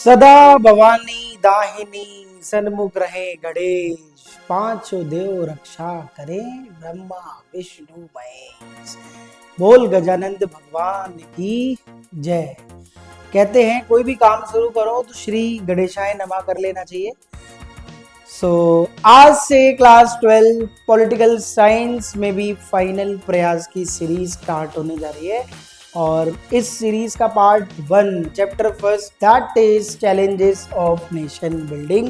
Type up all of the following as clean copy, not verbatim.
सदा भवानी दाहिनी सन्मुख रहे गणेश, पांचों देव रक्षा करे ब्रह्मा विष्णु महेश। बोल गजानंद भगवान की जय। कहते हैं कोई भी काम शुरू करो तो श्री गणेशाय नमः कर लेना चाहिए। आज से क्लास 12 पॉलिटिकल साइंस में भी फाइनल प्रयास की सीरीज स्टार्ट होने जा रही है और इस सीरीज का part 1 chapter first that is challenges of nation building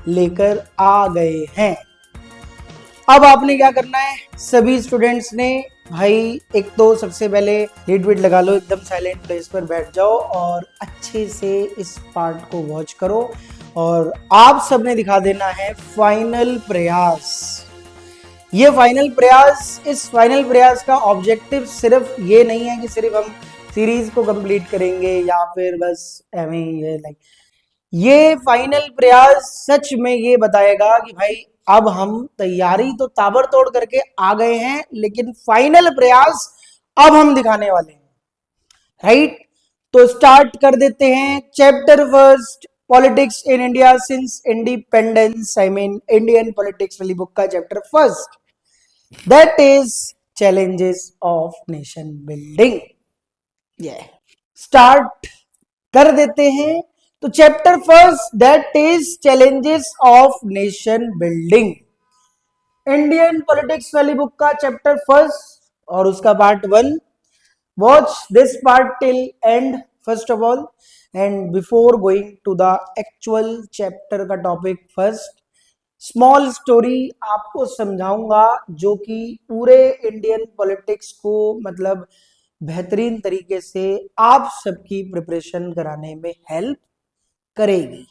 लेकर आ गए हैं। अब आपने क्या करना है, सभी स्टूडेंट्स ने भाई एक तो सबसे पहले लीड वीड लगा लो, एकदम साइलेंट प्लेस पर बैठ जाओ और अच्छे से इस पार्ट को वॉच करो और आप सबने दिखा देना है फाइनल प्रयास। ये फाइनल प्रयास, इस फाइनल प्रयास का ऑब्जेक्टिव सिर्फ ये नहीं है कि सिर्फ हम सीरीज को कंप्लीट करेंगे या फिर बस एवं ये लाइक, ये फाइनल प्रयास सच में ये बताएगा कि भाई अब हम तैयारी तो ताबड़तोड़ करके आ गए हैं, लेकिन फाइनल प्रयास अब हम दिखाने वाले हैं। राइट, तो स्टार्ट कर देते हैं। Chapter first politics in India since independence, I mean Indian politics वाली बुक का chapter first, that is challenges of nation building. ये स्टार्ट कर देते हैं। तो chapter first that is challenges of nation building, Indian politics वाली book का chapter first और उसका part 1। Watch this part till end first of all, and before going to the actual chapter का टॉपिक, फर्स्ट स्मॉल स्टोरी आपको समझाऊंगा जो कि पूरे इंडियन पॉलिटिक्स को मतलब बेहतरीन तरीके से आप सबकी प्रिपरेशन कराने में हेल्प करेगी।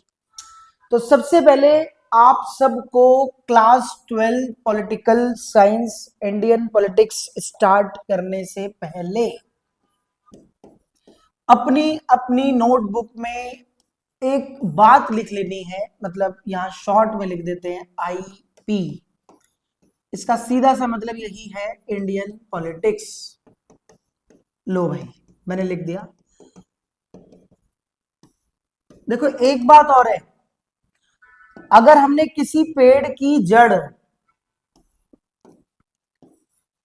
तो सबसे पहले आप सबको class 12 political science Indian politics start करने से पहले अपनी अपनी नोटबुक में एक बात लिख लेनी है, मतलब यहां शॉर्ट में लिख देते हैं आईपी। इसका सीधा सा मतलब यही है, इंडियन पॉलिटिक्स। लो भाई मैंने लिख दिया। देखो एक बात और है, अगर हमने किसी पेड़ की जड़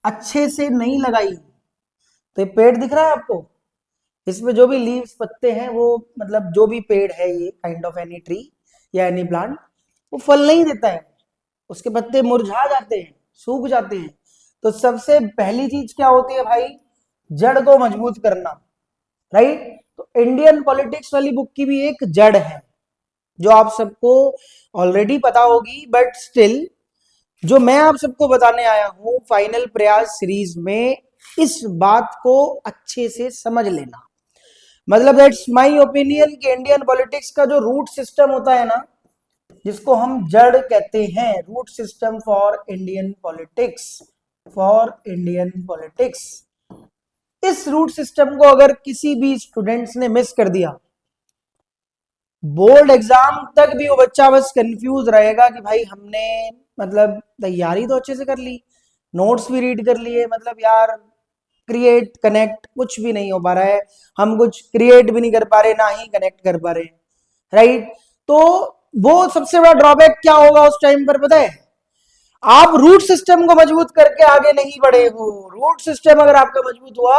अच्छे से नहीं लगाई तो ये पेड़ दिख रहा है आपको, इसमें जो भी लीव्स पत्ते हैं वो मतलब जो भी पेड़ है ये काइंड ऑफ एनी ट्री या एनी प्लांट, वो फल नहीं देता है, उसके पत्ते मुरझा जाते हैं, सूख जाते हैं। तो सबसे पहली चीज क्या होती है भाई, जड़ को मजबूत करना। राइट, तो इंडियन पॉलिटिक्स वाली बुक की भी एक जड़ है जो आप सबको ऑलरेडी पता होगी, बट स्टिल जो मैं आप सबको बताने आया हूं फाइनल प्रयास सीरीज में, इस बात को अच्छे से समझ लेना। मतलब दैट्स माय ओपिनियन कि इंडियन पॉलिटिक्स का जो रूट सिस्टम होता है ना, जिसको हम जड़ कहते हैं, root system for Indian politics, for Indian politics, इस रूट सिस्टम को अगर किसी भी स्टूडेंट्स ने मिस कर दिया, बोर्ड एग्जाम तक भी वो बच्चा बस कंफ्यूज रहेगा कि भाई हमने मतलब तैयारी तो अच्छे से कर ली, नोट्स भी रीड कर लिए, मतलब यार क्रिएट कनेक्ट कुछ भी नहीं हो पा रहा है, हम कुछ क्रिएट भी नहीं कर पा रहे ना ही कनेक्ट कर पा रहे। राइट, तो वो सबसे बड़ा ड्रॉबैक क्या होगा उस टाइम पर पता है, आप रूट सिस्टम को मजबूत करके आगे नहीं बढ़े हो। रूट सिस्टम अगर आपका मजबूत हुआ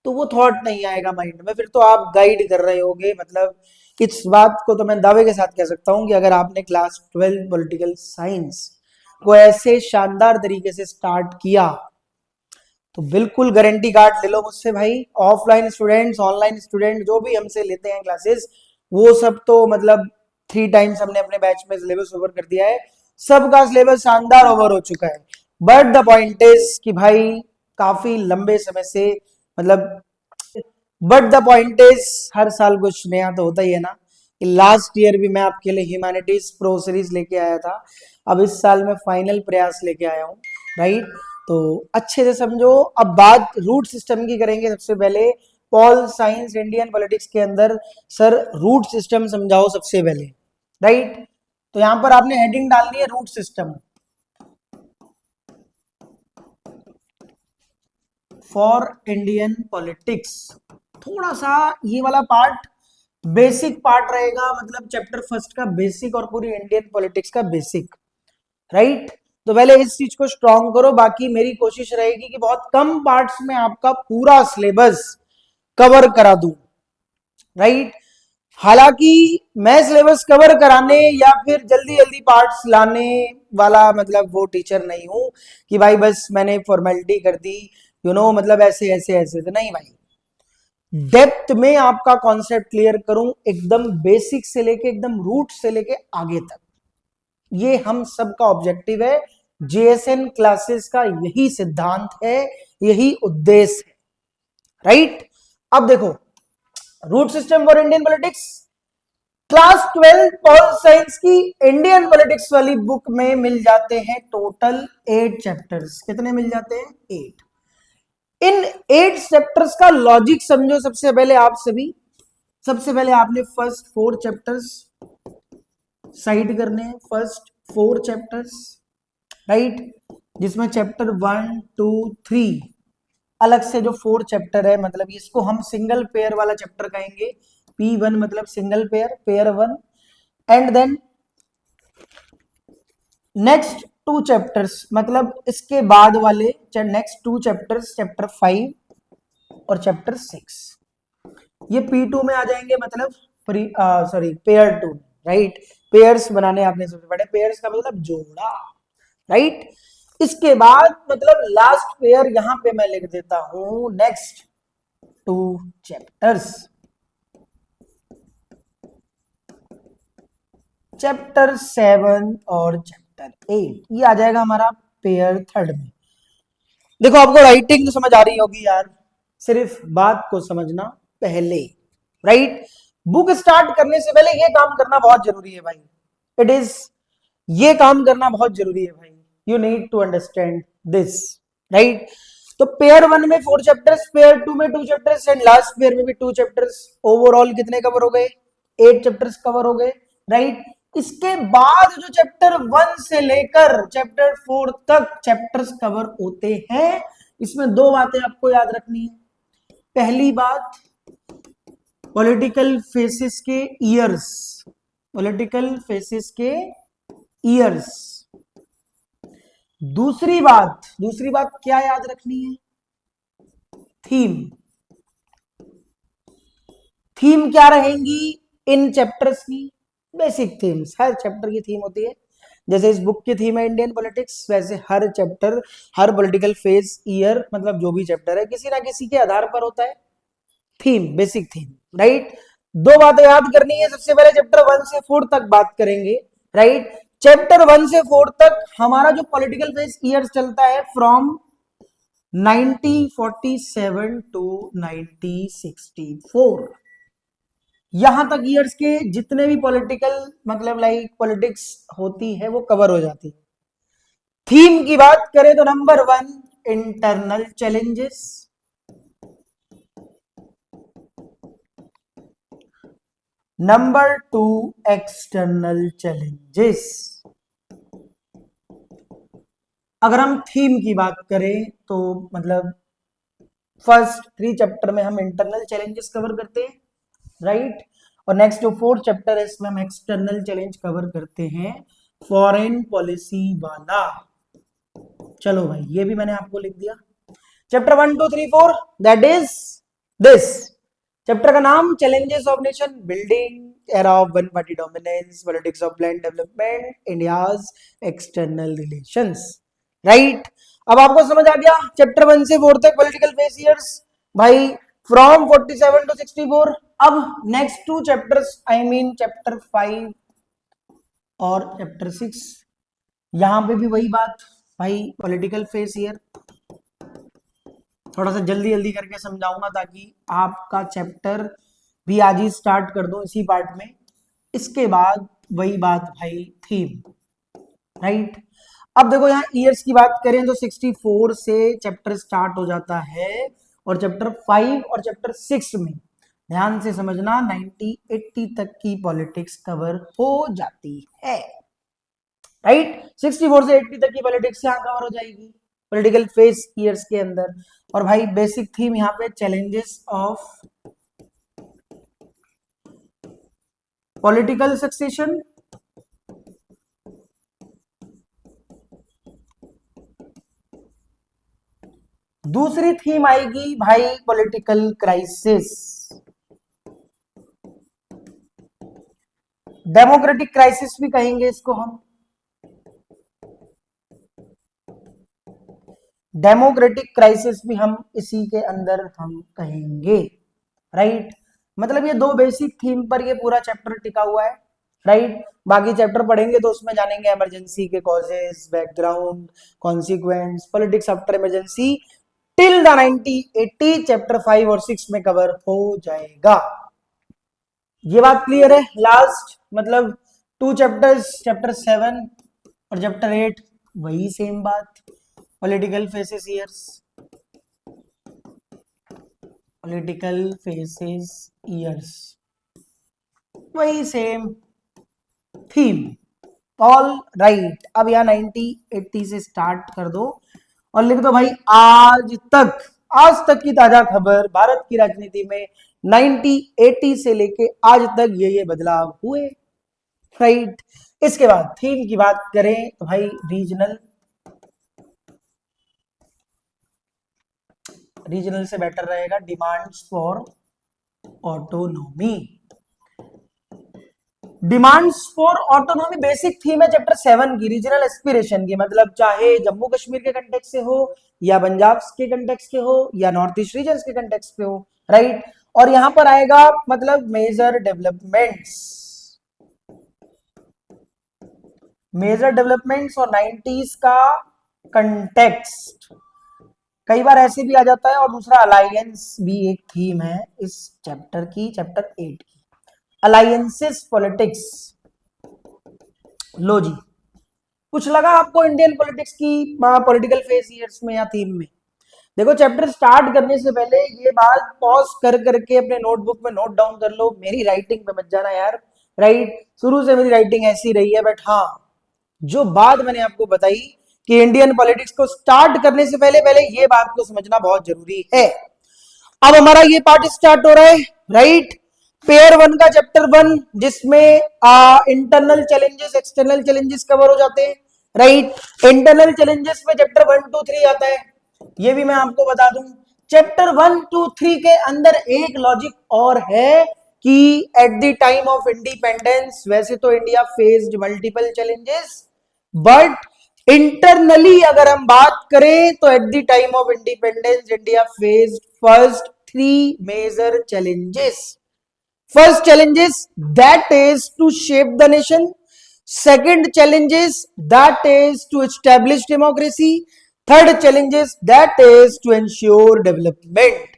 तो वो थॉट नहीं आएगा माइंड में, फिर तो आप गाइड कर रहे होगे। मतलब इस बात को तो मैं दावे के साथ कह सकता हूं कि अगर आपने क्लास 12 पॉलिटिकल साइंस को ऐसे शानदार तरीके से स्टार्ट किया तो बिल्कुल गारंटी कार्ड ले लो मुझसे भाई। ऑफलाइन स्टूडेंट्स, ऑनलाइन स्टूडेंट जो भी हमसे लेते हैं क्लासेस, वो सब तो मतलब 3 टाइम्स हमने अपने बैच में सिलेबस ओवर कर दिया है, सबका सिलेबस शानदार ओवर हो चुका है। बट द पॉइंट इज कि भाई काफी लंबे समय से मतलब, बट द पॉइंट इज हर साल कुछ नया तो होता ही है ना। लास्ट ईयर भी मैं आपके लिए ह्यूमैनिटीज प्रो सीरीज लेके आया था, अब इस साल मैं फाइनल प्रयास लेके आया हूँ। राइट, तो अच्छे से समझो। अब बात रूट सिस्टम की करेंगे। सबसे पहले पॉल साइंस इंडियन पॉलिटिक्स के अंदर सर रूट सिस्टम समझाओ सबसे पहले। राइट, तो यहां पर आपने हेडिंग डालनी है root system for Indian politics. थोड़ा सा ये वाला पार्ट बेसिक पार्ट रहेगा, मतलब चैप्टर फर्स्ट का बेसिक और पूरी इंडियन पॉलिटिक्स का बेसिक, राइट। तो पहले इस चीज को स्ट्रॉन्ग करो, बाकी मेरी कोशिश रहेगी कि बहुत कम पार्ट्स में आपका पूरा सिलेबस कवर करा दूं, राइट। हालांकि मैं सिलेबस कवर कराने या फिर जल्दी जल्दी पार्ट्स लाने वाला मतलब वो टीचर नहीं हूं कि भाई बस मैंने फॉर्मेलिटी कर दी, मतलब ऐसे ऐसे ऐसे तो नहीं भाई। डेप्थ में आपका कॉन्सेप्ट क्लियर करूं, एकदम बेसिक से लेके एकदम रूट से लेके आगे तक, ये हम सबका ऑब्जेक्टिव है। जेएसएन क्लासेस का यही सिद्धांत है, यही उद्देश्य है, राइट। अब देखो, root system for Indian politics, class 12 pol science की इंडियन पॉलिटिक्स वाली बुक में मिल जाते हैं टोटल 8 चैप्टर्स। कितने मिल जाते हैं? 8। इन 8 चैप्टर्स का लॉजिक समझो। सबसे पहले आप सभी, सबसे पहले आपने फर्स्ट 4 चैप्टर्स साइड करने हैं, फर्स्ट 4 चैप्टर्स, राइट, जिसमें चैप्टर 1 2 3 अलग से जो 4 चैप्टर है, मतलब इसको हम सिंगल पेयर वाला चैप्टर कहेंगे। P1 मतलब single pair, pair 1, and then next 2 chapters, मतलब इसके बाद वाले नेक्स्ट 2 चैप्टर्स, चैप्टर 5 और चैप्टर 6, ये P2 में आ जाएंगे, मतलब सॉरी पेयर 2, राइट। पेयर्स बनाने आपने सबसे पहले, पेयर्स का मतलब जोड़ा, राइट। इसके बाद मतलब लास्ट पेयर यहां पे मैं लिख देता हूं, नेक्स्ट 2 चैप्टर्स, चैप्टर 7 और चैप्टर 8, ये आ जाएगा हमारा पेयर थर्ड में। देखो आपको राइटिंग तो समझ आ रही होगी यार, सिर्फ बात को समझना पहले, राइट। बुक स्टार्ट करने से पहले ये काम करना बहुत जरूरी है भाई, इट इज, ये काम करना बहुत जरूरी है भाई, you need to understand this, right. तो पेयर 1 में 4 चैप्टर्स, पेयर 2 में 2 चैप्टर्स एंड लास्ट पेयर में भी 2 चैप्टर्स, ओवरऑल कितने कवर हो गए? 8 चैप्टर्स कवर हो गए, राइट। इसके बाद जो चैप्टर 1 से लेकर चैप्टर 4 तक चैप्टर्स कवर होते हैं, इसमें 2 बातें आपको याद रखनी है। पहली बात, पॉलिटिकल फेसिस के ईयर्स, पॉलिटिकल फेसिस के ईयर्स। दूसरी बात क्या याद रखनी है? थीम। थीम क्या रहेंगी इन चैप्टर्स की? बेसिक थीम्स, हर चैप्टर की थीम होती है। जैसे इस बुक की थीम है इंडियन पॉलिटिक्स, वैसे हर चैप्टर, हर पॉलिटिकल फेज ईयर, मतलब जो भी चैप्टर है किसी ना किसी के आधार पर होता है थीम, बेसिक थीम, राइट। 2 बातें याद करनी है। सबसे पहले चैप्टर 1 से 4 तक बात करेंगे, राइट। चैप्टर 1 से 4 तक हमारा जो पॉलिटिकल फेज ईयर चलता है फ्रॉम 1947 टू 1964, यहां तक ईयर्स के जितने भी पॉलिटिकल, मतलब लाइक पॉलिटिक्स होती है वो कवर हो जाती है। थीम की बात करें तो number 1 internal challenges, number 2 external challenges. अगर हम थीम की बात करें तो मतलब फर्स्ट 3 चैप्टर में हम इंटरनल चैलेंजेस कवर करते हैं, राइट। और नेक्स्ट जो 4 चैप्टर है इसमें हम एक्सटर्नल चैलेंज कवर करते हैं, फॉरेन पॉलिसी वाला। चलो भाई ये भी मैंने आपको लिख दिया। Chapter 1 2 3 4 that is this. Chapter का नाम challenges of nation building, era of one party dominance, politics of bland development, India's external relations, right. अब आपको समझ आ गया चैप्टर 1 से 4 तक पॉलिटिकल फेस ईयर्स भाई, फ्रॉम 47 टू 64। अब next 2 chapters, I mean chapter 5 और चैप्टर 6, यहां पे भी वही बात भाई, पॉलिटिकल फेस ईयर थोड़ा सा जल्दी जल्दी करके समझाऊंगा ताकि आपका चैप्टर भी आज ही स्टार्ट कर दो इसी पार्ट में। इसके बाद वही बात भाई, थीम, राइट। अब देखो यहाँ ईयर्स की बात करें तो 64 से चैप्टर स्टार्ट हो जाता है, और चैप्टर 5 और चैप्टर 6 में ध्यान से समझना 90-80 तक की पॉलिटिक्स कवर हो जाती है, राइट। 64 से 80 तक की पॉलिटिक्स यहाँ कवर हो जाएगी पॉलिटिकल फेस ईयर्स के अंदर। और भाई बेसिक थीम यहाँ पे चैलेंजेस ऑफ पॉलिटिकल सक्सेशन, दूसरी थीम आएगी भाई पॉलिटिकल क्राइसिस, डेमोक्रेटिक क्राइसिस भी कहेंगे इसको हम, डेमोक्रेटिक क्राइसिस भी हम इसी के अंदर हम कहेंगे, राइट। मतलब ये दो बेसिक थीम पर ये पूरा चैप्टर टिका हुआ है, राइट। बाकी चैप्टर पढ़ेंगे तो उसमें जानेंगे इमरजेंसी के causes, background, consequence, politics after emergency till the 1980 chapter 5 और 6 में कवर हो जाएगा। ये बात क्लियर है। लास्ट मतलब 2 चैप्टर्स, चैप्टर 7 और चैप्टर 8 वही सेम बात, political faces years, political faces years, वही सेम थीम, ऑल राइट। अब यहाँ 1980 से स्टार्ट कर दो और लिख दो भाई आज तक की ताजा खबर भारत की राजनीति में 1980 से लेके आज तक ये बदलाव हुए, राइट। इसके बाद थीम की बात करें तो भाई रीजनल से बेटर रहेगा, demands for autonomy, demands for autonomy basic theme है चैप्टर 7 की, रीजनल एस्पिरेशन की, मतलब चाहे जम्मू कश्मीर के कंटेक्स्ट से हो या पंजाब के कंटेक्स्ट के हो या नॉर्थ ईस्ट रीजन के कंटेक्स्ट पे हो, राइट। और यहां पर आएगा मतलब मेजर डेवलपमेंट्स और 90s का कंटेक्स्ट, कई बार ऐसे भी आ जाता है। और दूसरा अलायंस भी एक थीम है इस चैप्टर की, चैप्टर 8 की, अलायंसेस पॉलिटिक्स। लो जी, कुछ लगा आपको इंडियन पॉलिटिक्स की पॉलिटिकल फेस ईयर्स में या थीम में? देखो चैप्टर स्टार्ट करने से पहले ये बात पॉज कर करके अपने नोटबुक में नोट डाउन कर लो, मेरी राइटिंग पे मत जाना यार, राइट। शुरू से मेरी राइटिंग ऐसी रही है, बट हाँ जो बात मैंने आपको बताई कि इंडियन पॉलिटिक्स को स्टार्ट करने से पहले पहले ये बात को समझना बहुत जरूरी है। अब हमारा ये पार्ट स्टार्ट हो रहा है, राइट। पेयर 1 का चैप्टर 1 जिसमें internal challenges external challenges cover हो जाते हैं, राइट। इंटरनल चैलेंजेस में चैप्टर 1 2 3 आता है, ये भी मैं आपको बता दूं। चैप्टर 1 2 3 के अंदर एक लॉजिक और है कि at the time of independence वैसे तो India faced multiple challenges, but internally अगर हम बात करें तो at the time of independence India faced first 3 major challenges. First challenge is that is to shape the nation. Second challenge is that is to establish democracy. Third challenge is that is to ensure development.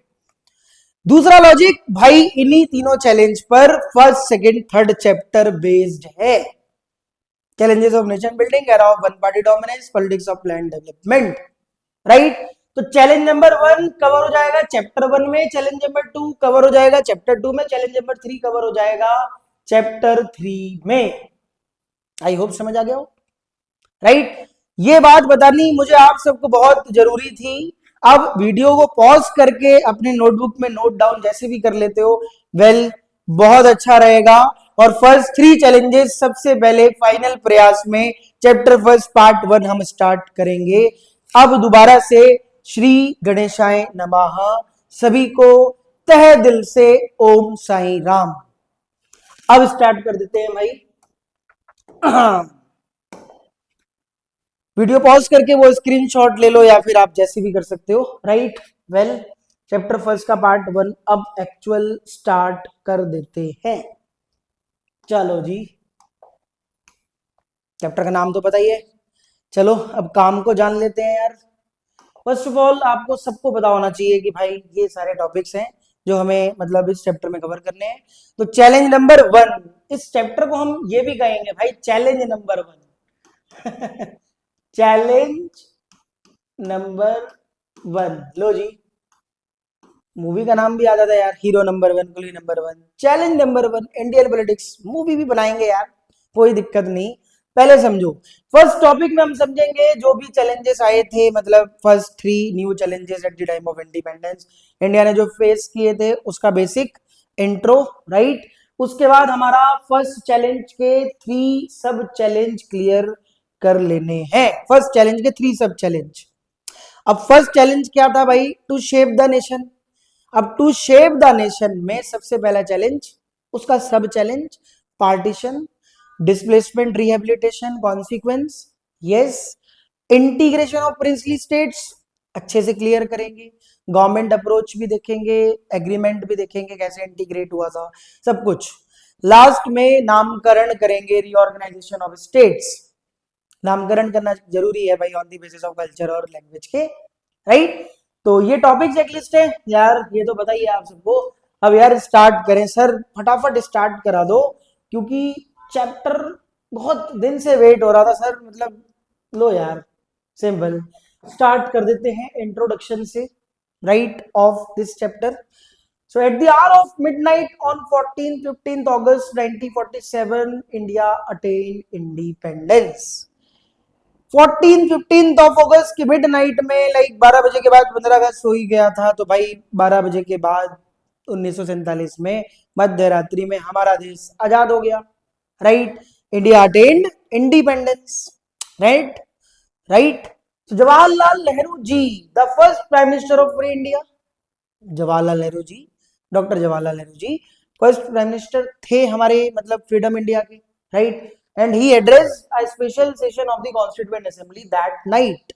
दूसरा logic भाई इन्हीं तीनों challenge पर first second third chapter based है। Challenges of nation building, era of one party dominance, politics of land development, right. तो challenge number 1 cover हो जाएगा chapter 1 में, चैलेंज नंबर 2 कवर हो जाएगा चैप्टर 2 में, चैलेंज नंबर 3 कवर हो जाएगा चैप्टर 3 में। आई होप समझ आ गया हो, राइट। ये बात बतानी मुझे आप सबको बहुत जरूरी थी। अब वीडियो को पॉज करके अपने नोटबुक में नोट डाउन जैसे भी कर लेते हो, वेल बहुत अच्छा रहेगा। और फर्स्ट 3 चैलेंजेस सबसे पहले फाइनल प्रयास में चैप्टर फर्स्ट पार्ट 1 हम स्टार्ट करेंगे। अब दोबारा से श्री गणेशाय नमः, सभी को तहे दिल से ओम साईं राम। अब स्टार्ट कर देते हैं भाई। वीडियो पॉज करके वो स्क्रीनशॉट ले लो या फिर आप जैसे भी कर सकते हो, राइट। वेल चैप्टर फर्स्ट का पार्ट 1 अब एक्चुअल स्टार्ट कर देते हैं। चलो जी, चैप्टर का नाम तो पता ही है, चलो अब काम को जान लेते हैं यार। फर्स्ट ऑफ ऑल आपको सबको पता होना चाहिए कि भाई ये सारे टॉपिक्स हैं जो हमें मतलब इस चैप्टर में कवर करने हैं। तो चैलेंज नंबर 1, इस चैप्टर को हम ये भी कहेंगे भाई चैलेंज नंबर 1। चैलेंज नंबर 1, लो जी, मूवी का नाम भी आ जाता है यार, hero number 1, Coolie number 1, challenge number 1 Indian politics. Movie भी बनाएंगे यार, कोई दिक्कत नहीं। पहले समझो, फर्स्ट टॉपिक में हम समझेंगे जो भी चैलेंजेस आए थे, मतलब first 3 new challenges eight the time of independence India ने जो फेस किए थे उसका बेसिक इंट्रो, राइट। उसके बाद हमारा फर्स्ट चैलेंज के 3 सब चैलेंज क्लियर कर लेने हैं। फर्स्ट चैलेंज के 3 सब चैलेंज। अब फर्स्ट चैलेंज क्या था भाई? To shape the nation. अब टू शेप द नेशन में सबसे पहला चैलेंज, उसका sub challenge partition, displacement, rehabilitation, consequence, yes, integration of princely states अच्छे से क्लियर करेंगे, गवर्नमेंट अप्रोच भी देखेंगे, एग्रीमेंट भी देखेंगे कैसे इंटीग्रेट हुआ था, सब कुछ। लास्ट में नामकरण करेंगे, रीऑर्गेनाइजेशन ऑफ स्टेट्स। नामकरण करना जरूरी है भाई on the basis of culture और लैंग्वेज के, राइट। तो ये टॉपिक चेकलिस्ट है यार, ये तो बताइए आप सबको। अब यार स्टार्ट करें सर, फटाफट स्टार्ट करा दो, क्योंकि चैप्टर बहुत दिन से वेट हो रहा था सर, मतलब लो यार, सिंपल स्टार्ट कर देते हैं इंट्रोडक्शन से, right, of this chapter. So at the hour of midnight on 15th August 1947, India attained independence. 15th of अगस्त की मिड नाइट में, लाइक 12 बजे के बाद 15 अगस्त हो ही गया था, तो भाई 12 बजे के बाद 1947 में मध्य रात्रि में हमारा देश आजाद हो गया, right. India attained independence, right, right. तो Jawaharlal Nehru ji, the first prime minister of free India, Jawaharlal Nehru ji, doctor Jawaharlal Nehru ji first prime minister थे हमारे, मतलब फ्रीडम इंडिया के, right. And he addressed a special session of the constituent assembly that night.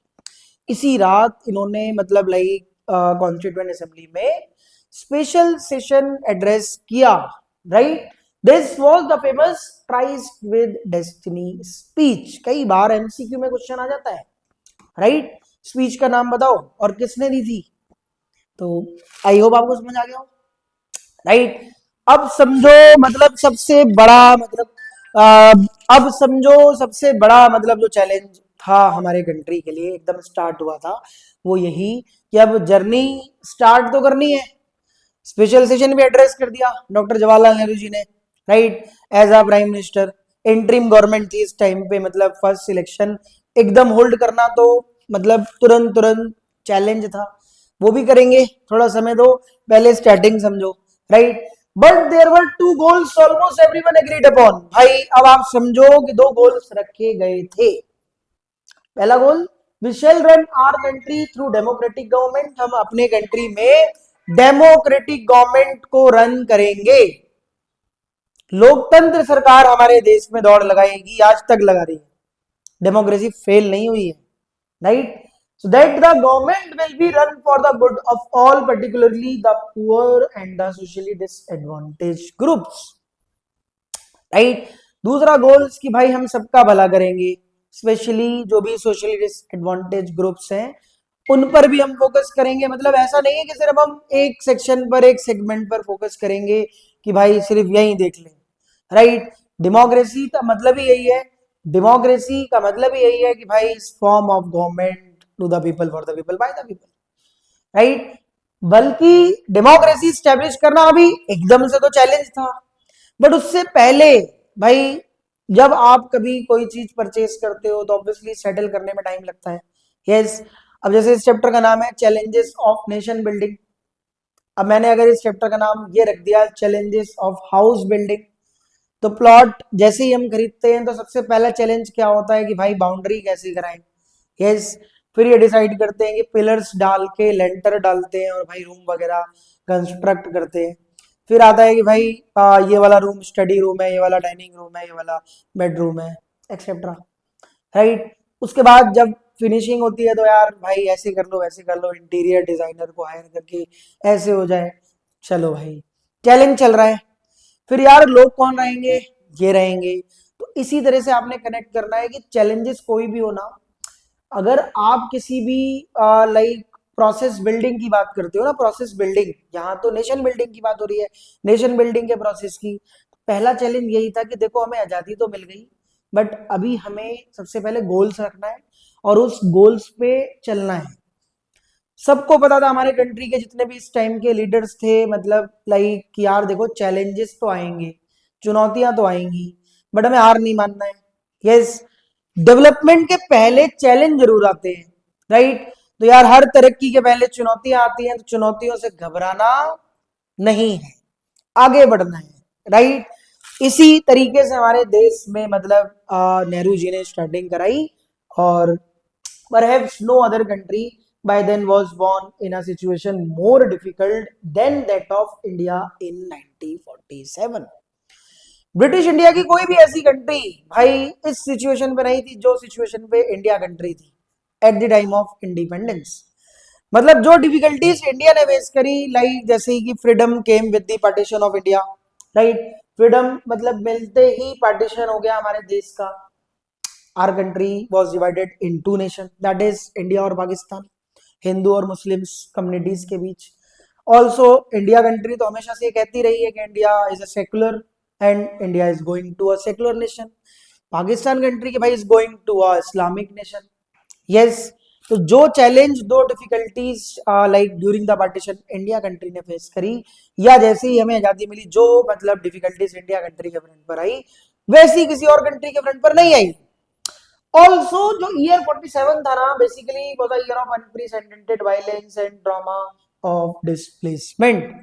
इसी रात इन्होंने मतलब like constituent assembly में स्पेशल सेशन एड्रेस किया, right. This was the famous tryst with destiny speech. कई बार एमसीक्यू में question आ जाता है, राइट। स्पीच का नाम बताओ और किसने दी थी, तो आई होप आपको समझ आ गया हो, राइट। अब समझो मतलब सबसे बड़ा मतलब अब समझो सबसे बड़ा मतलब जो चैलेंज था हमारे कंट्री के लिए एकदम स्टार्ट हुआ था, वो यही कि अब जर्नी स्टार्ट तो करनी है। स्पेशल सेशन भी एड्रेस कर दिया डॉक्टर जवाहरलाल नेहरू जी ने, right, as a prime minister. Interim government थी इस टाइम पे, मतलब फर्स्ट सिलेक्शन एकदम होल्ड करना तो मतलब तुरंत तुरंत चैलेंज था, वो भी करेंगे, थोड़ा समय दो, पहले स्टार्टिंग समझो, right. But there were 2 goals almost everyone agreed upon. भाई अब आप समझो कि 2 गोल्स रखे गए थे। पहला goal, we shall run our country through democratic government. हम अपने कंट्री में डेमोक्रेटिक गवर्नमेंट को रन करेंगे, लोकतंत्र सरकार हमारे देश में दौड़ लगाएगी, आज तक लगा रही है, डेमोक्रेसी फेल नहीं हुई है, right. So that the government will be run for the good of all, particularly the poor and the socially disadvantaged groups, right। दूसरा गोल्स कि भाई हम सबका भला करेंगे, स्पेशली जो भी सोशली डिसएडवांटेज ग्रुप्स हैं उन पर भी हम फोकस करेंगे। मतलब ऐसा नहीं है कि सिर्फ हम एक सेक्शन पर, एक सेगमेंट पर फोकस करेंगे कि भाई सिर्फ यही देख लें, राइट। डेमोक्रेसी का मतलब ही यही है, डेमोक्रेसी का मतलब ही यही है कि भाई इस form of government to the people, for the people, by the people, right. बल्कि डेमोक्रेसी स्टैब्लिश करना अभी एकदम से तो चैलेंज था, बट उससे पहले भाई जब आप कभी कोई चीज परचेज करते हो तो ऑब्वियसली सेटल करने में टाइम लगता है, यस। अब जैसे इस चैप्टर का नाम है चैलेंजेस ऑफ नेशन बिल्डिंग, अब मैंने अगर इस चैप्टर का नाम ये रख दिया चैलेंजेस ऑफ हाउस बिल्डिंग, तो प्लॉट जैसे ही हम खरीदते हैं तो सबसे पहला चैलेंज क्या होता है कि भाई बाउंड्री कैसे कराएं, यस। फिर ये डिसाइड करते हैं कि पिलर्स डाल के लेंटर डालते हैं और भाई रूम वगैरह कंस्ट्रक्ट करते हैं। फिर आता है कि भाई ये वाला रूम स्टडी रूम है, ये वाला डाइनिंग रूम है, ये वाला बेडरूम है, एक्सेट्रा, राइट। उसके बाद जब फिनिशिंग होती है तो यार भाई ऐसे कर लो, वैसे कर लो, इंटीरियर डिजाइनर को हायर करके ऐसे हो जाए, चलो भाई चैलेंज चल रहा है। फिर यार लोग कौन रहेंगे, ये रहेंगे। तो इसी तरह से आपने कनेक्ट करना है कि चैलेंजेस कोई भी हो ना, अगर आप किसी भी लाइक प्रोसेस बिल्डिंग की बात करते हो ना, प्रोसेस बिल्डिंग, यहाँ तो नेशन बिल्डिंग की बात हो रही है, नेशन बिल्डिंग के प्रोसेस की, पहला चैलेंज यही था कि देखो हमें आजादी तो मिल गई, बट अभी हमें सबसे पहले गोल्स रखना है और उस गोल्स पे चलना है। सबको पता था हमारे कंट्री के जितने भी इस टाइम के लीडर्स थे, मतलब लाइक यार देखो चैलेंजेस तो आएंगे, चुनौतियां तो आएंगी, बट हमें हार नहीं मानना है, यस। डेवलपमेंट के पहले चैलेंज जरूर आते हैं, राइट। तो यार हर तरक्की के पहले चुनौतियां आती हैं, तो चुनौतियों से घबराना नहीं है, आगे बढ़ना है, राइट। इसी तरीके से हमारे देश में मतलब नेहरू जी ने स्टार्टिंग कराई, और perhaps no other country by then was born in a situation more difficult than that of India in 1947। British India की कोई भी ऐसी कंट्री भाई इस सिचुएशन पे नहीं थी जो सिचुएशन पे इंडिया कंट्री थी at the time of independence. मतलब जो डिफिकल्टीज इंडिया ने फेस करी, लाइक जैसे कि freedom came with the partition of India, right. Freedom मतलब मिलते ही पार्टीशन हो गया हमारे देश का। Our country was divided in two nation, that is India और पाकिस्तान, हिंदू और मुस्लिम कम्युनिटीज के बीच। ऑल्सो इंडिया कंट्री तो हमेशा से कहती रही है कि India is a secular and India is going to a secular nation. Pakistan country के भाई is going to a Islamic nation. Yes, तो जो चैलेंज, दो difficulties like during the partition India country ने फेस करी, या जैसे ही हमें आजादी मिली जो मतलब डिफिकल्टीज इंडिया कंट्री के फ्रंट पर आई, वैसी किसी और कंट्री के फ्रंट पर नहीं आई। ऑल्सो जो ईयर 47 था ना, basically was a year of unprecedented violence and drama of displacement.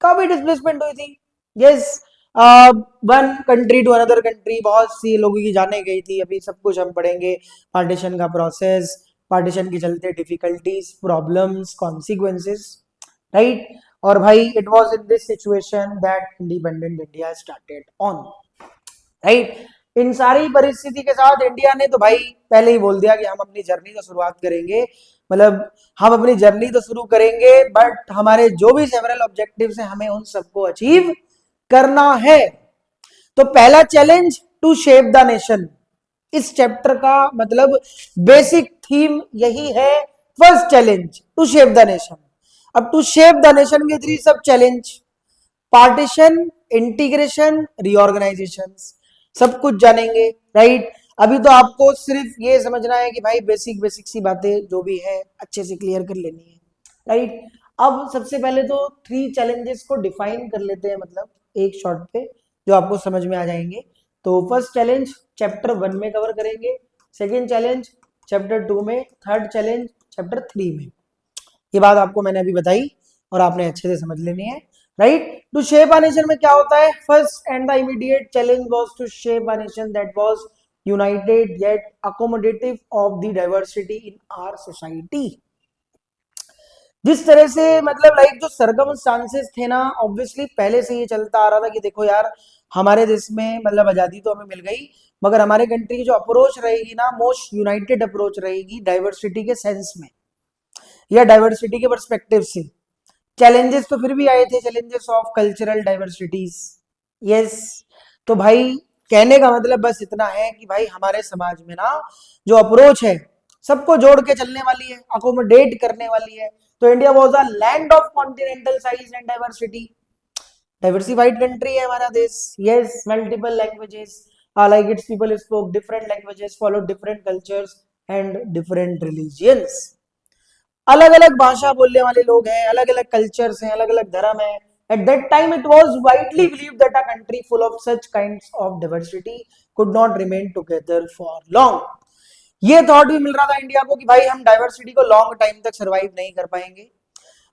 काफी डिस्प्लेसमेंट हुई थी। Yes, one country to another country, बहुत सी लोगों की जाने गई थी। अभी सब कुछ हम पढ़ेंगे, पार्टीशन का प्रोसेस, पार्टीशन के चलते डिफिकल्टीज, प्रॉब्लम्स, कॉन्सिक्वेंसेस, राइट। और भाई it was in this situation that independent India started on, right. इन सारी परिस्थिति के साथ इंडिया ने तो भाई पहले ही बोल दिया कि हम अपनी जर्नी तो शुरुआत करेंगे, मतलब हम अपनी जर्नी तो शुरू करेंगे, बट हमारे जो भी सेवरल ऑब्जेक्टिव्स हैं हमें उन सबको अचीव करना है। तो पहला challenge, to shape the nation. इस चैप्टर का मतलब बेसिक थीम यही है, first challenge to shape the nation. अब टू शेप द नेशन के three sub challenge, partition, integration, reorganization, सब कुछ जानेंगे, राइट। अभी तो आपको सिर्फ ये समझना है कि भाई बेसिक बेसिक सी बातें जो भी है अच्छे से क्लियर कर लेनी है, राइट। अब सबसे पहले तो थ्री चैलेंजेस को डिफाइन कर लेते हैं, मतलब एक शॉट पे जो आपको समझ में आ जाएंगे। तो फर्स्ट चैलेंज चैप्टर 1 में कवर करेंगे, सेकेंड चैलेंज चैप्टर 2 में, थर्ड चैलेंज चैप्टर 3 में। ये बात आपको मैंने अभी बताई और आपने अच्छे से समझ लेनी है, right. To shape a nation में क्या होता है, first and the immediate challenge was to shape a nation that was united yet accommodative of the diversity in our society. जिस तरह से मतलब लाइक जो सरकमस्टांसेस थे ना, ऑब्वियसली पहले से ये चलता आ रहा था कि देखो यार हमारे देश में मतलब आजादी तो हमें मिल गई, मगर हमारे कंट्री की जो अप्रोच रहेगी ना, मोस्ट यूनाइटेड अप्रोच रहेगी डाइवर्सिटी के सेंस में या डाइवर्सिटी के पर्सपेक्टिव से। चैलेंजेस तो फिर भी आए थे, challenges of cultural diversities. Yes, तो भाई कहने का मतलब बस इतना है कि भाई हमारे समाज में ना जो अप्रोच है सबको जोड़ के चलने वाली है, अकोमोडेट करने वाली है। तो India was a land of continental size and diversity, diversified country है हमारा देश। Yes, multiple languages, like it's people spoke different languages, follow different cultures and different religions. अलग अलग भाषा बोलने वाले लोग हैं, अलग अलग कल्चर्स हैं, अलग अलग धर्म है। At that time it was widely believed that a country full of such kinds of diversity could not remain together for long. ये थॉट भी मिल रहा था इंडिया को कि भाई हम डाइवर्सिटी को लॉन्ग टाइम तक सरवाइव नहीं कर पाएंगे।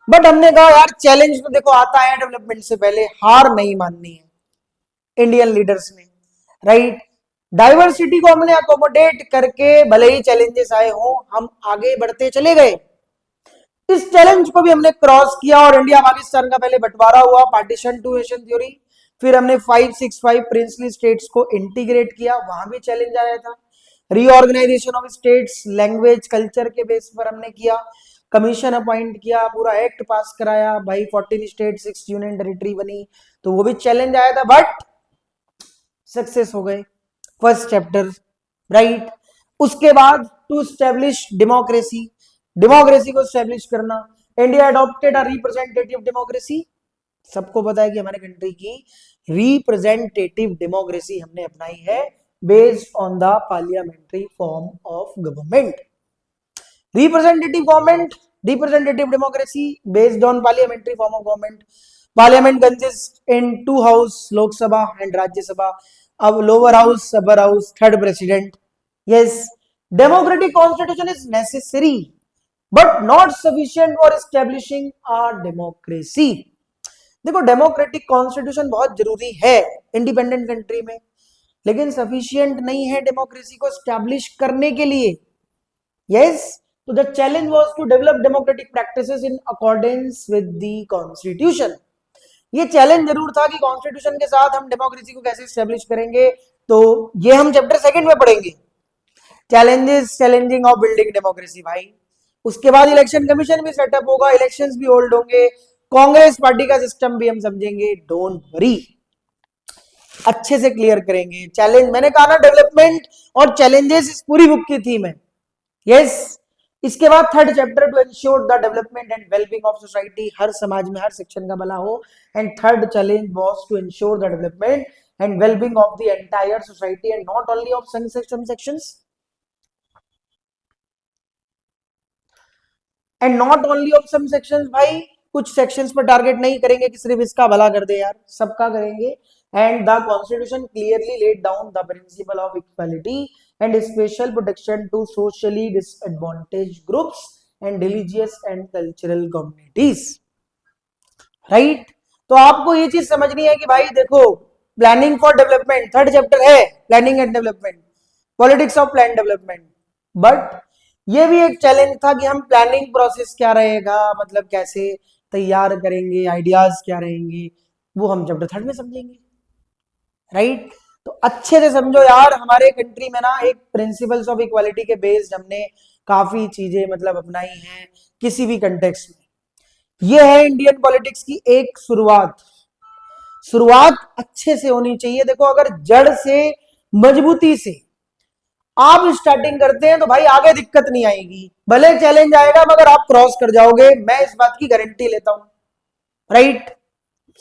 बट हमने कहा यार चैलेंज तो देखो आता है डेवलपमेंट से पहले, हार नहीं माननी है इंडियन लीडर्स ने, राइट। डाइवर्सिटी को हमने अकोमोडेट करके भले ही चैलेंजेस आए हो हम आगे बढ़ते चले गए। इस चैलेंज को भी हमने क्रॉस किया और इंडिया पाकिस्तान का पहले बंटवारा हुआ, पार्टीशन टू नेशन थ्योरी। फिर हमने 565 प्रिंसली स्टेट्स को इंटीग्रेट किया, वहां भी चैलेंज आया था। Reorganization of states language culture के बेस पर हमने किया, कमीशन अपॉइंट किया, पूरा एक्ट पास कराया, भाई 14 स्टेट 6 यूनियन टेरिटरी बनी, तो वो भी चैलेंज आया था, बट सक्सेस हो गए फर्स्ट चैप्टर, राइट। उसके बाद टू स्टैब्लिश डेमोक्रेसी, डेमोक्रेसी को स्टैब्लिश करना। India adopted a representative democracy, सबको पता है कि हमारे कंट्री की रिप्रेजेंटेटिव डेमोक्रेसी हमने अपनाई है based on the parliamentary form of government. Representative government, representative democracy based on parliamentary form of government. Parliament consist in two house, Lok Sabha and Rajya Sabha. अब lower house, upper house, third president. Yes, democratic constitution is necessary but not sufficient for establishing a democracy. देखो democratic constitution बहुत जरूरी है independent country में, लेकिन sufficient नहीं है democracy को स्टैब्लिश करने के लिए। यस, तो the challenge was to develop democratic practices in accordance with the constitution. ये चैलेंज जरूर था कि कॉन्स्टिट्यूशन के साथ हम डेमोक्रेसी को कैसे स्टैब्लिश करेंगे, तो ये हम चैप्टर सेकंड में पढ़ेंगे, challenges challenging of building democracy भाई। उसके बाद इलेक्शन कमीशन भी सेटअप होगा, इलेक्शंस भी होल्ड होंगे, कांग्रेस पार्टी का सिस्टम भी हम समझेंगे, डोंट वरी, अच्छे से क्लियर करेंगे। चैलेंज मैंने कहा ना, डेवलपमेंट और चैलेंजेस इस पूरी बुक की थीम है। यस, इसके बाद third chapter to ensure the development and wellbeing of society, हर समाज में हर सेक्शन का भला हो। And third challenge was to ensure the development and wellbeing of the entire society and not only of some sections, and not only of some sections भाई, कुछ sections पर टारगेट नहीं करेंगे कि सिर्फ इसका भला कर दे यार, सबका करेंगे। And the constitution clearly laid down the principle of equality and special protection to socially disadvantage groups and religious and cultural communities. Right, तो आपको ये चीज समझनी है कि भाई देखो, planning for development third chapter है, planning and development, politics of plan development. But ये भी एक चैलेंज था कि हम प्लानिंग प्रोसेस क्या रहेगा, मतलब कैसे तैयार करेंगे, आइडियाज क्या रहेंगे, वो हम चैप्टर थर्ड में समझेंगे। राइट, तो अच्छे से समझो यार, हमारे कंट्री में ना एक प्रिंसिपल्स ऑफ इक्वालिटी के बेस्ड हमने काफी चीजें मतलब अपनाई हैं किसी भी कंटेक्स्ट में। ये है इंडियन पॉलिटिक्स की एक शुरुआत, शुरुआत अच्छे से होनी चाहिए। देखो अगर जड़ से मजबूती से आप स्टार्टिंग करते हैं तो भाई आगे दिक्कत नहीं आएगी, भले चैलेंज आएगा मगर आप क्रॉस कर जाओगे, मैं इस बात की गारंटी लेता हूं। Right,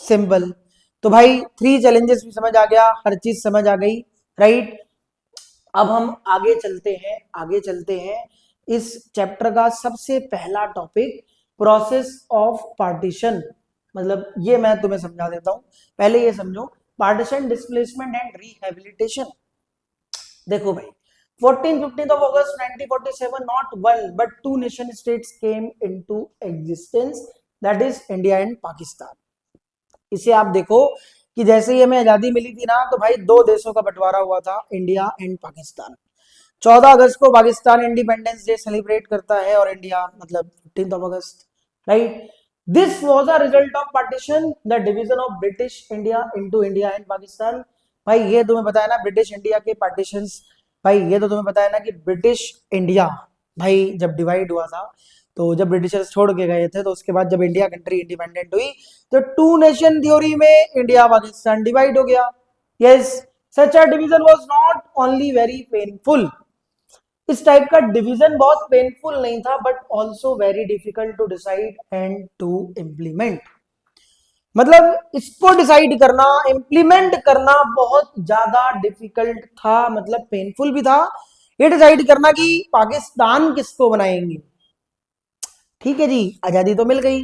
simple. तो भाई थ्री चैलेंजेस भी समझ आ गया, हर चीज समझ आ गई। राइट, अब हम आगे चलते हैं, आगे चलते हैं। इस चैप्टर का सबसे पहला टॉपिक प्रोसेस ऑफ पार्टीशन, मतलब ये मैं तुम्हें समझा देता हूं, पहले ये समझो, पार्टीशन, डिस्प्लेसमेंट एंड रिहेबिलिटेशन। देखो भाई 15th of August 1947 not one but two nation states came into existence, that is India and Pakistan। इसे आप देखो कि जैसे ही हमें आजादी मिली थी ना, तो भाई दो देशों का बंटवारा हुआ था, इंडिया एंड पाकिस्तान। 14 अगस्त को पाकिस्तान इंडिपेंडेंस डे सेलिब्रेट करता है और इंडिया मतलब 15th of August। Right, this was a result of partition, the division of British India into India and Pakistan. भाई ये तुम्हें पता है ना ब्रिटिश इंडिया के पार्टीशंस, भाई ये तो तुम्हें पता है ना कि ब्रिटिश इंडिया भाई जब डिवाइड हुआ था, तो जब ब्रिटिशर्स छोड़ के गए थे, तो उसके बाद जब इंडिया कंट्री इंडिपेंडेंट हुई, तो टू नेशन थ्योरी में इंडिया पाकिस्तान डिवाइड हो गया। Yes, such a division was not only very painful, इस टाइप का डिवीजन बहुत पेनफुल नहीं था, but also very difficult to decide and to implement. मतलब इसको डिसाइड करना, इंप्लीमेंट करना बहुत ज्यादा डिफिकल्ट था, मतलब पेनफुल भी था ये डिसाइड करना कि पाकिस्तान किसको बनाएंगे। ठीक है जी, आजादी तो मिल गई,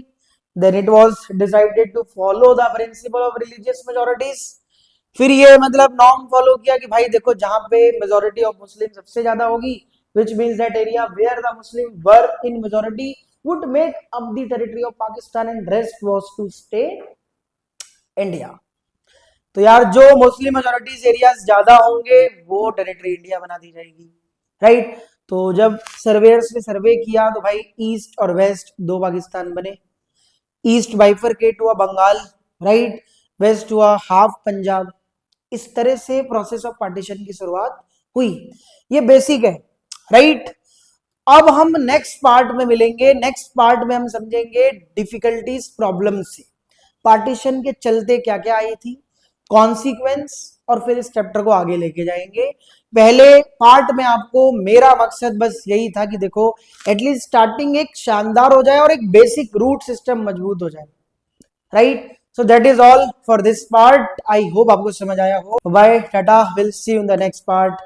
then it was decided to follow the principle of religious majorities. फिर ये मतलब नॉर्म फॉलो किया कि भाई देखो जहां पे मेजॉरिटी ऑफ मुस्लिम सबसे ज्यादा होगी, which means that area where the Muslim were in majority would make up the territory of Pakistan and rest was to stay India। तो यार जो मुस्लिम मेजॉरिटीज एरियाज ज्यादा होंगे वो टेरिटरी इंडिया बना दी जाएगी। राइट, तो जब सर्वेयर्स ने सर्वे किया तो भाई ईस्ट और वेस्ट दो पाकिस्तान बने, ईस्ट बाइफरकेट हुआ बंगाल, राइट, वेस्ट हुआ हाफ पंजाब। इस तरह से प्रोसेस ऑफ पार्टीशन की शुरुआत हुई, ये बेसिक है। राइट, अब हम नेक्स्ट पार्ट में मिलेंगे, नेक्स्ट पार्ट में हम समझेंगे डिफिकल्टीज प्रॉब्लम से, पार्टीशन के चलते क्या क्या आई थी, कॉन्सिक्वेंस, और फिर इस चैप्टर को आगे लेके जाएंगे। पहले पार्ट में आपको मेरा मकसद बस यही था कि देखो एटलीस्ट स्टार्टिंग एक शानदार हो जाए और एक बेसिक रूट सिस्टम मजबूत हो जाए। Right, so that is all for this part, I hope आपको समझ आया हो। Bye tata, will see you in the next part.